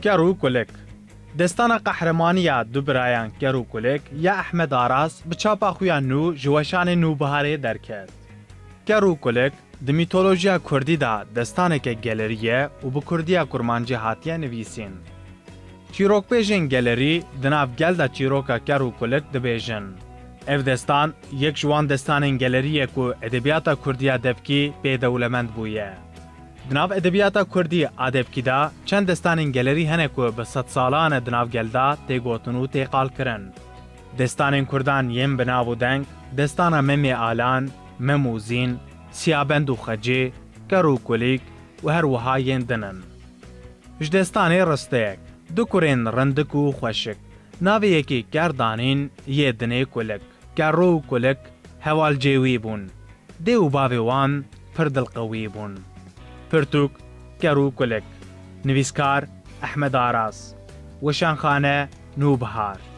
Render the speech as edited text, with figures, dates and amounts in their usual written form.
گر و کلک دستان قهرمانیا دو برایان گر و کلک یا احمد آراس بچاپا خویا نو جوشان نوبهاره درکرد. گر و کلک د میتولوژیا کردی دا دستانه که گلریه و به کردیا کرمانجی هاتیه نویسین. چیروک بیجن گلری دناف گل دا چیروکا گر و کلک دبیجن. اف دستان یک جوان دستان گلریه که ادبیاتا کردیا دبکی به دولمند بویه. دناف ادبیاتا کردی ادبکی دا چند دستان گلری هنه که به 100 سالان دناف گلدا تیگوتن و تیقال کرن. دستان کردان یم بناو دنگ، دستان ممی آلان، مموزین، سیابند و خجی، گر و کلیک و هر وها ین دنن. جدستان رستیک، دو کرین رندک و خوشک. ناوی یکی گردانین یه دنه کلک. گر و کلک حوال جیوی بون. دیو باوی وان پردل قوی بون. پرتوک گر و کلک. نویسکار احمد آراس. وشانخانه نوبهار.